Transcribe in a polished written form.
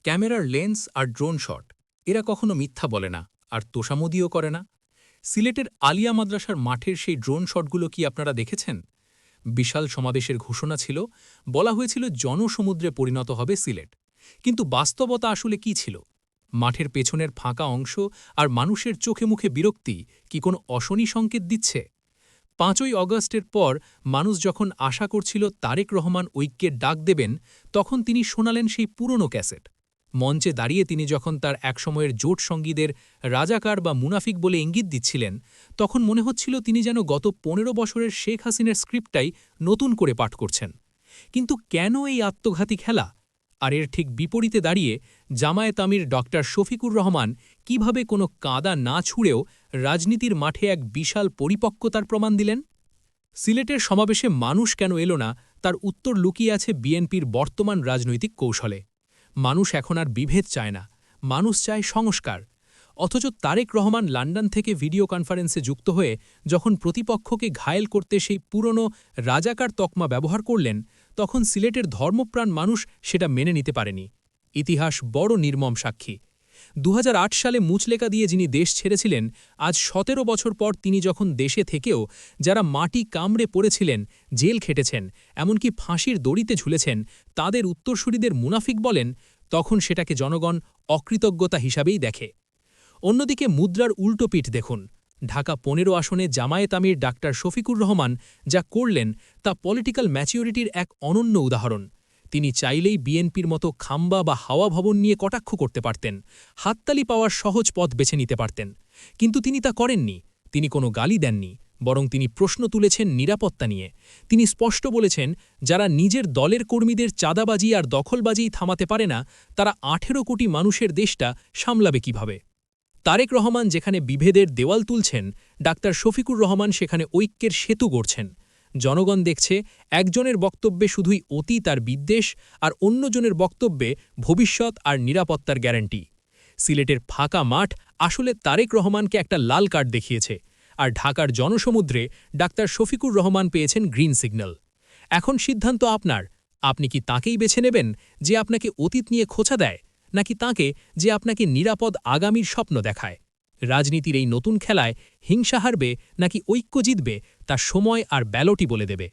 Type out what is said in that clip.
ক্যামেরার লেন্স আর drone shot এরা কখনো মিথ্যা বলে না আর তোষামোদিও করে না। সিলেটের আলিয়া মাদ্রাসার মাঠের সেই ড্রোন শটগুলো কি আপনারা দেখেছেন? বিশাল সমাবেশের ঘোষণা ছিল, বলা হয়েছিল জনসমুদ্রে পরিণত হবে সিলেট। কিন্তু বাস্তবতা আসলে কি ছিল? মাঠের পেছনের ফাঁকা অংশ আর মানুষের চোখে মুখে বিরক্তি কি কোনো অশনি সংকেত দিচ্ছে? ৫ই অগস্টের পর মানুষ যখন আশা করছিল তারেক রহমান ঐক্যের ডাক দেবেন, তখন তিনি শোনালেন সেই পুরনো ক্যাসেট। মঞ্চে দাঁড়িয়ে তিনি যখন তার একসময়ের জোট সঙ্গীদের রাজাকার বা মুনাফিক বলে ইঙ্গিত দিচ্ছিলেন, তখন মনে হচ্ছিল তিনি যেন গত ১৫ বছরের শেখ হাসিনার স্ক্রিপ্টটাই নতুন করে পাঠ করছেন। কিন্তু কেন এই আত্মঘাতী খেলা? আর এর ঠিক বিপরীতে দাঁড়িয়ে জামায়াত আমির ডক্টর শফিকুর রহমান কিভাবে কোনো কাঁদা না ছুঁড়েও রাজনীতির মাঠে এক বিশাল পরিপক্কতার প্রমাণ দিলেন? সিলেটের সমাবেশে মানুষ কেন এলো না, তার উত্তর লুকিয়ে আছে বিএনপির বর্তমান রাজনৈতিক কৌশলে। মানুষ এখন আর বিভেদ চায় না, মানুষ চায় সংস্কার। অথচ তারেক রহমান লন্ডন থেকে ভিডিও কনফারেন্সে যুক্ত হয়ে যখন প্রতিপক্ষকে ঘায়েল করতে সেই পুরনো রাজাকার তকমা ব্যবহার করলেন, তখন সিলেটের ধর্মপ্রাণ মানুষ সেটা মেনে নিতে পারেনি। ইতিহাস বড় নির্মম সাক্ষী। ২০০৮ সালে মুচলেকা দিয়ে যিনি দেশ ছেড়েছিলেন, আজ ১৭ বছর পর তিনি যখন দেশে থেকেও যারা মাটি কামড়ে পড়েছিলেন, জেল খেটেছেন, এমনকি ফাঁসির দড়িতে ঝুলেছেন, তাদের উত্তরসূরিদের মুনাফিক বলেন, তখন সেটাকে জনগণ অকৃতজ্ঞতা হিসাবেই দেখে। অন্যদিকে মুদ্রার উল্টো পিঠ দেখুন। ঢাকা ১৫ আসনে জামায়াত আমির ডাক্তার শফিকুর রহমান যা করলেন তা পলিটিক্যাল ম্যাচিউরিটির এক অনন্য উদাহরণ। তিনি চাইলেই বিএনপির মতো খাম্বা বা হাওয়া ভবন নিয়ে কটাক্ষ করতে পারতেন, হাততালি পাওয়ার সহজ পথ বেছে নিতে পারতেন। কিন্তু তিনি তা করেননি। তিনি কোনো গালি দেননি, বরং তিনি প্রশ্ন তুলেছেন নিরাপত্তা নিয়ে। তিনি স্পষ্ট বলেছেন, যারা নিজের দলের কর্মীদের চাঁদাবাজি আর দখলবাজিই থামাতে পারে না, তারা ১৮ কোটি মানুষের দেশটা সামলাবে কিভাবে? তারেক রহমান যেখানে বিভেদের দেওয়াল তুলছেন, ডাক্তার শফিকুর রহমান সেখানে ঐক্যের সেতু গড়ছেন। জনগণ দেখছে একজনের বক্তব্যে শুধুই অতীত আর বিদ্বেষ, আর অন্যজনের বক্তব্যে ভবিষ্যৎ আর নিরাপত্তার গ্যারান্টি। সিলেটের ফাঁকা মাঠ আসলে তারেক রহমানকে একটা লাল কার্ড দেখিয়েছে, আর ঢাকার জনসমুদ্রে ডাক্তার শফিকুর রহমান পেয়েছেন গ্রিন সিগন্যাল। এখন সিদ্ধান্ত আপনার। আপনি কি তাকেই বেছে নেবেন যে আপনাকে অতীত নিয়ে খোঁচা দেয়, নাকি তাকে যে আপনাকে নিরাপদ আগামীর স্বপ্ন দেখায়? রাজনীতির এই নতুন খেলায় হিংসা হারবে নাকি ঐক্য জিতবে, তা সময় আর ব্যালটই বলে দেবে।